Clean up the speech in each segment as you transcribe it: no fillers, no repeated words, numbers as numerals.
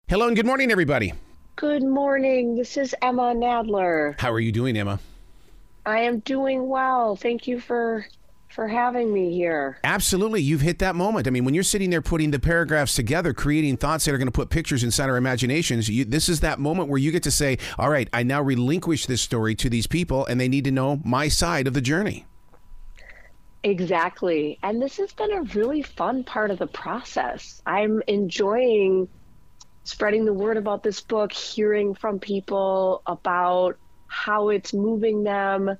Hello and good morning, everybody. Good morning. This is Emma Nadler. How are you doing, Emma? I am doing well. Thank you for having me here. Absolutely. You've hit that moment. I mean, when you're sitting there putting the paragraphs together, creating thoughts that are going to put pictures inside our imaginations, this is that moment where you get to say, all right, I now relinquish this story to these people and they need to know my side of the journey. Exactly. And this has been a really fun part of the process. I'm enjoying spreading the word about this book, hearing from people about how it's moving them,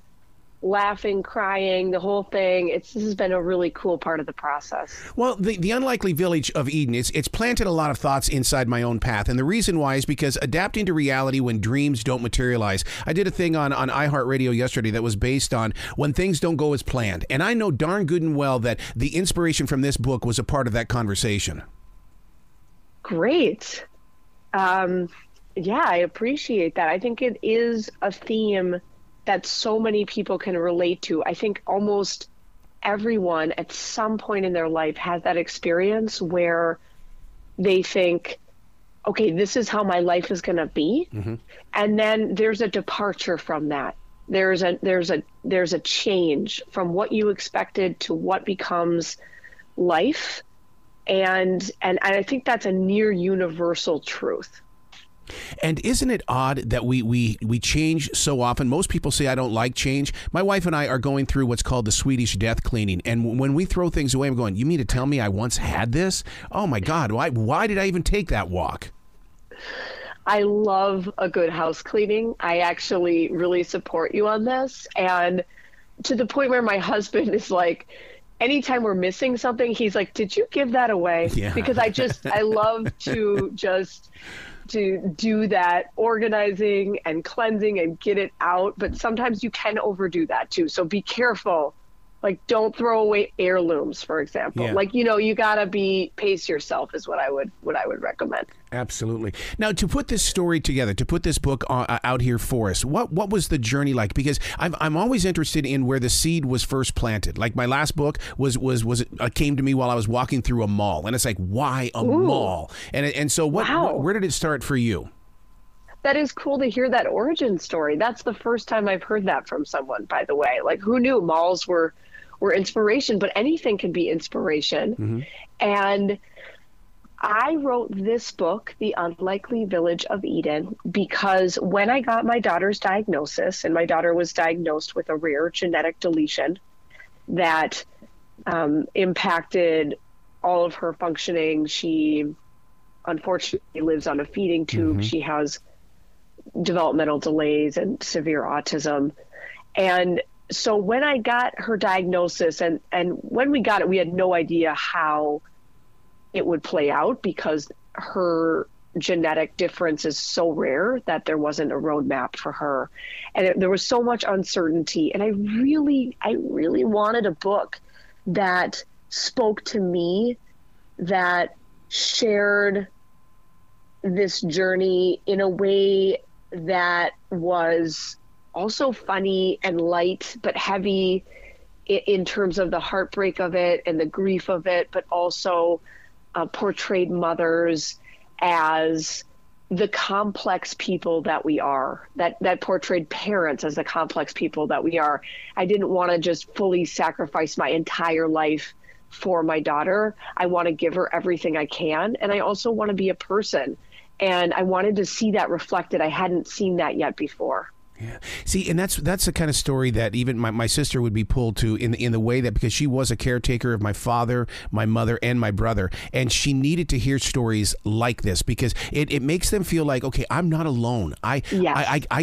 laughing, crying, the whole thing. This has been a really cool part of the process. Well, the unlikely village of Eden, it's planted a lot of thoughts inside my own path. And the reason why is because adapting to reality when dreams don't materialize. I did a thing on iHeartRadio yesterday that was based on when things don't go as planned. And I know darn good and well that the inspiration from this book was a part of that conversation. Great. Yeah, I appreciate that. I think it is a theme that so many people can relate to. I think almost everyone at some point in their life has that experience where they think, okay, this is how my life is going to be. Mm-hmm. And then there's a departure from that. There's a change from what you expected to what becomes life. And I think that's a near universal truth. And isn't it odd that we change so often? Most people say I don't like change. My wife and I are going through what's called the Swedish death cleaning. And when we throw things away, I'm going, you mean to tell me I once had this? Oh, my God. Why did I even take that walk? I love a good house cleaning. I actually really support you on this. And to the point where my husband is like, anytime we're missing something, he's like, did you give that away? Yeah. Because I love to do that organizing and cleansing and get it out. But sometimes you can overdo that too. So be careful. Like, don't throw away heirlooms, for example. Yeah. Like, you gotta pace yourself is what I would recommend. Absolutely. Now, to put this story together, to put this book out here for us, what was the journey like? Because I'm always interested in where the seed was first planted. Like my last book came to me while I was walking through a mall, and it's like, why a mall? And so where did it start for you? That is cool to hear that origin story. That's the first time I've heard that from someone, by the way. Like, who knew malls were inspiration, but anything can be inspiration. Mm-hmm. And I wrote this book, The Unlikely Village of Eden, because when I got my daughter's diagnosis, and my daughter was diagnosed with a rare genetic deletion that impacted all of her functioning. She unfortunately lives on a feeding tube. Mm-hmm. She has developmental delays and severe autism. And so when I got her diagnosis and when we got it, we had no idea how it would play out because her genetic difference is so rare that there wasn't a roadmap for her. And there was so much uncertainty. And I really wanted a book that spoke to me, that shared this journey in a way that was also funny and light, but heavy in terms of the heartbreak of it and the grief of it, but also portrayed mothers as the complex people that we are, that portrayed parents as the complex people that we are. I didn't want to just fully sacrifice my entire life for my daughter. I want to give her everything I can. And I also want to be a person. And I wanted to see that reflected. I hadn't seen that yet before. Yeah. See, and that's the kind of story that even my sister would be pulled to in the way that, because she was a caretaker of my father, my mother, and my brother, and she needed to hear stories like this because it makes them feel like, okay, I'm not alone. I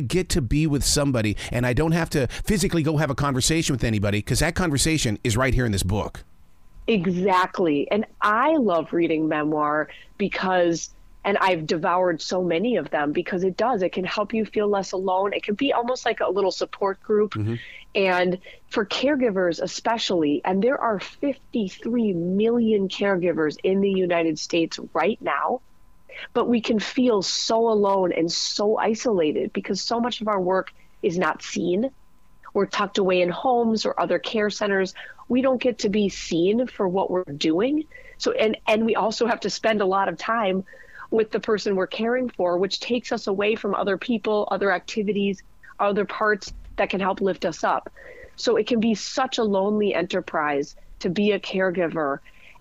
get to be with somebody, and I don't have to physically go have a conversation with anybody because that conversation is right here in this book. Exactly. And I love reading memoir because, and I've devoured so many of them because it can help you feel less alone. It can be almost like a little support group. Mm-hmm. And for caregivers especially, and there are 53 million caregivers in the United States right now, but we can feel so alone and so isolated because so much of our work is not seen. We're tucked away in homes or other care centers. We don't get to be seen for what we're doing. So, and we also have to spend a lot of time with the person we're caring for, which takes us away from other people, other activities, other parts that can help lift us up. So it can be such a lonely enterprise to be a caregiver.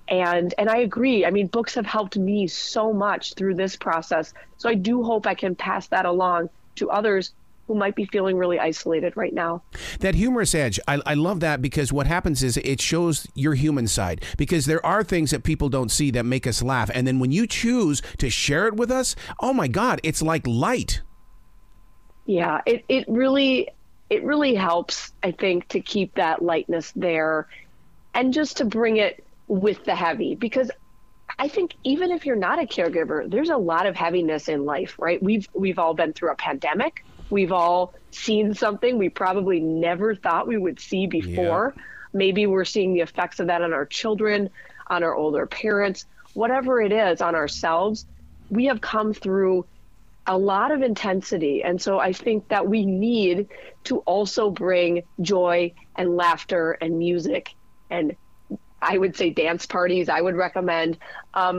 And I agree. I mean, books have helped me so much through this process. So I do hope I can pass that along to others who might be feeling really isolated right now. That humorous edge, I love that, because what happens is it shows your human side, because there are things that people don't see that make us laugh. And then when you choose to share it with us, oh my God, it's like light. Yeah, it really helps, I think, to keep that lightness there and just to bring it with the heavy, because I think even if you're not a caregiver, there's a lot of heaviness in life, right? We've all been through a pandemic. We've all seen something we probably never thought we would see before. Yeah. Maybe we're seeing the effects of that on our children, on our older parents, whatever it is, on ourselves. We have come through a lot of intensity. And so I think that we need to also bring joy and laughter and music, and I would say dance parties. I would recommend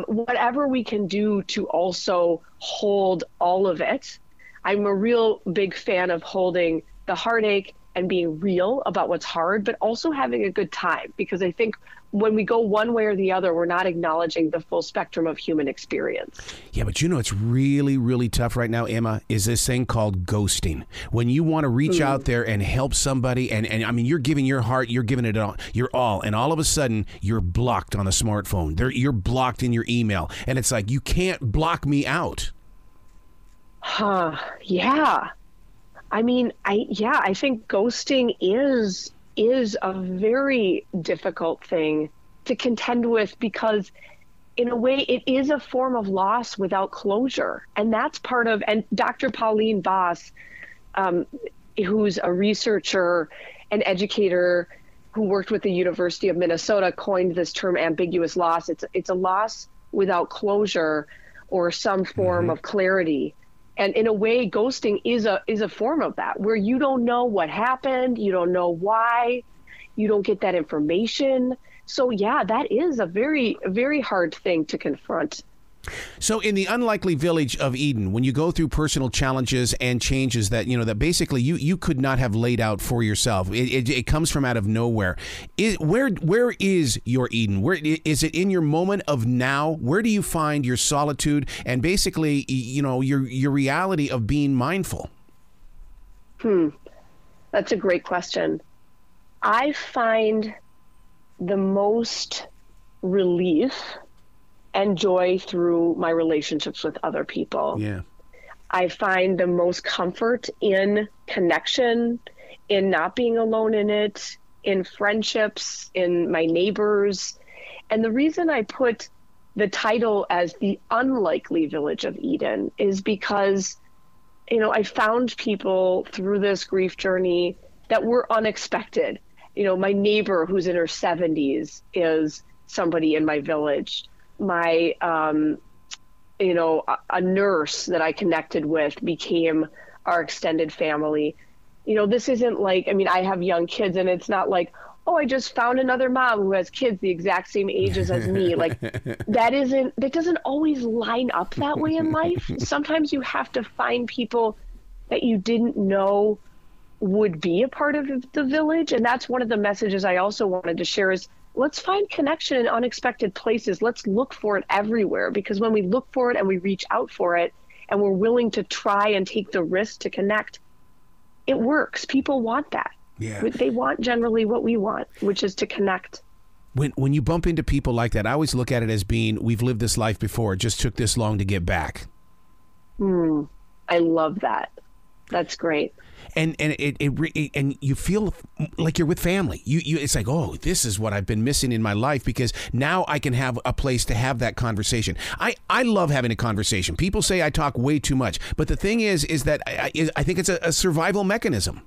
whatever we can do to also hold all of it. I'm a real big fan of holding the heartache and being real about what's hard, but also having a good time, because I think when we go one way or the other, we're not acknowledging the full spectrum of human experience. Yeah, but it's really, really tough right now, Emma, is this thing called ghosting. When you want to reach out there and help somebody, and I mean, you're giving your heart, you're giving it all, your all, and all of a sudden, you're blocked on a smartphone. You're blocked in your email, and it's like, you can't block me out. Yeah. I mean, I think ghosting is a very difficult thing to contend with, because in a way it is a form of loss without closure. And that's part of, and Dr. Pauline Boss, who's a researcher and educator who worked with the University of Minnesota, coined this term ambiguous loss. It's a loss without closure or some form of clarity. And in a way, ghosting is a form of that, where you don't know what happened, you don't know why, you don't get that information. So yeah, that is a very, very hard thing to confront. So in the unlikely village of Eden, when you go through personal challenges and changes that, that basically you could not have laid out for yourself, it comes from out of nowhere. Where is your Eden? Where is it? In your moment of now? Where do you find your solitude and basically, your reality of being mindful? That's a great question. I find the most relief and joy through my relationships with other people. Yeah. I find the most comfort in connection, in not being alone in it, in friendships, in my neighbors. And the reason I put the title as the unlikely village of Eden is because, I found people through this grief journey that were unexpected. My neighbor who's in her 70s is somebody in my village. My, a nurse that I connected with became our extended family. This isn't like, I have young kids, and it's not like, oh, I just found another mom who has kids the exact same ages as me. Like that doesn't always line up that way in life. Sometimes you have to find people that you didn't know would be a part of the village. And that's one of the messages I also wanted to share is, let's find connection in unexpected places. Let's look for it everywhere, because when we look for it and we reach out for it and we're willing to try and take the risk to connect, it works. People want that. Yeah. They want generally what we want, which is to connect. When you bump into people like that, I always look at it as being, we've lived this life before. It just took this long to get back. I love that. That's great. And you feel like you're with family. It's like, oh, this is what I've been missing in my life, because now I can have a place to have that conversation. I love having a conversation. People say I talk way too much, but the thing is that I think it's a survival mechanism.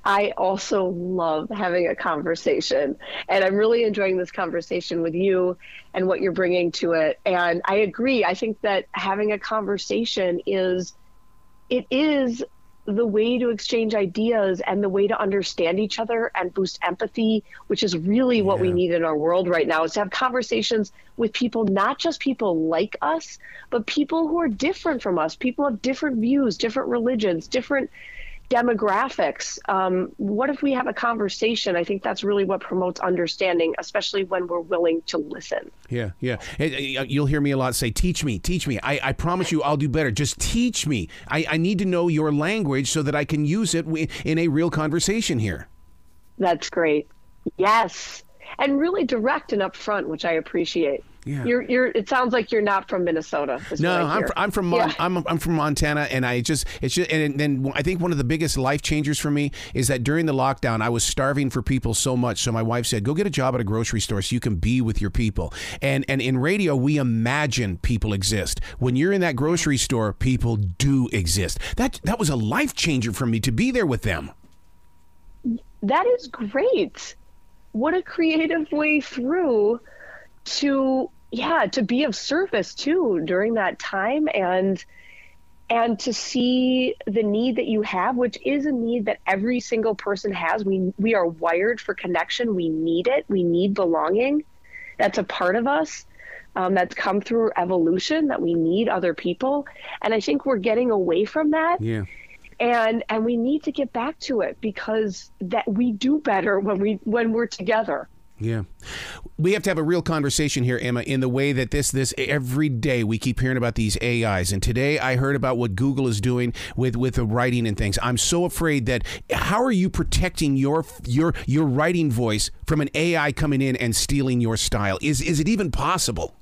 I also love having a conversation, and I'm really enjoying this conversation with you and what you're bringing to it. And I agree. I think that having a conversation is the way to exchange ideas and the way to understand each other and boost empathy, which is really what we need in our world right now, is to have conversations with people, not just people like us, but people who are different from us. People have different views, different religions, different demographics. What if we have a conversation? I think that's really what promotes understanding, especially when we're willing to listen. Yeah. You'll hear me a lot say, teach me. I promise you I'll do better. Just teach me. I need to know your language so that I can use it in a real conversation here. That's great. Yes. And really direct and upfront, which I appreciate. Yeah. It sounds like you're not from Minnesota. No, I'm from Montana, and and then I think one of the biggest life changers for me is that during the lockdown I was starving for people so much. So my wife said, "Go get a job at a grocery store so you can be with your people." And in radio we imagine people exist. When you're in that grocery store, people do exist. That was a life changer for me to be there with them. That is great. What a creative way through to be of service too during that time, and to see the need that you have, which is a need that every single person has. We are wired for connection. We need it. We need belonging. That's a part of us. That's come through evolution, that we need other people. And I think we're getting away from that. Yeah. And we need to get back to it, because that we do better when we're together. Yeah. We have to have a real conversation here, Emma, in the way that this every day we keep hearing about these AIs. And today I heard about what Google is doing with the writing and things. I'm so afraid that how are you protecting your writing voice from an AI coming in and stealing your style? Is it even possible?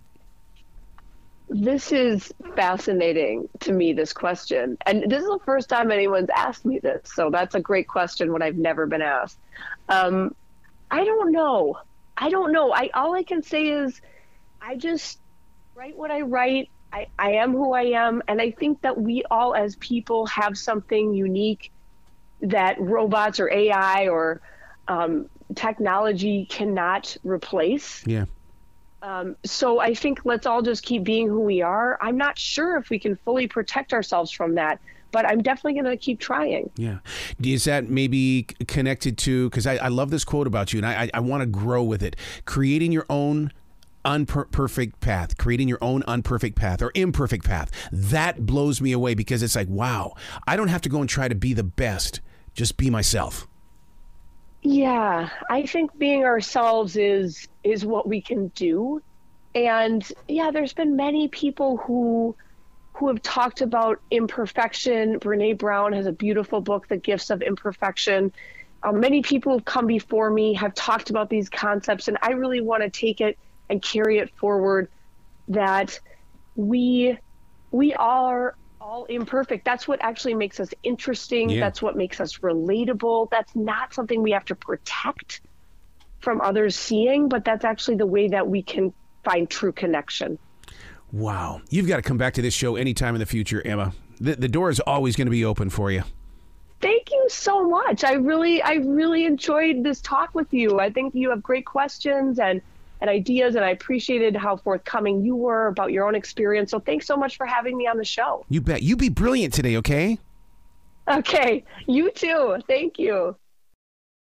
This is fascinating to me, this question. And this is the first time anyone's asked me this. So that's a great question when I've never been asked. I don't know. All I can say is I just write what I write. I am who I am. And I think that we all as people have something unique that robots or AI or technology cannot replace. Yeah. So I think let's all just keep being who we are. I'm not sure if we can fully protect ourselves from that, but I'm definitely going to keep trying. Yeah. Is that maybe connected to, because I love this quote about you, and I want to grow with it, creating your own unperfect path, creating your own unperfect path or imperfect path. That blows me away, because it's like, wow, I don't have to go and try to be the best. Just be myself. Yeah, I think being ourselves is what we can do. And yeah, there's been many people who have talked about imperfection. Brene Brown has a beautiful book, The Gifts of Imperfection. Many people who've come before me have talked about these concepts, and I really want to take it and carry it forward, that we are all imperfect. That's what actually makes us interesting. Yeah. That's what makes us relatable. That's not something we have to protect from others seeing, but that's actually the way that we can find true connection. Wow. You've got to come back to this show anytime in the future, Emma. The door is always going to be open for you. Thank you so much. I really enjoyed this talk with you. I think you have great questions and ideas, and I appreciated how forthcoming you were about your own experience. So thanks so much for having me on the show. You bet. You be brilliant today, okay? Okay. You too. Thank you.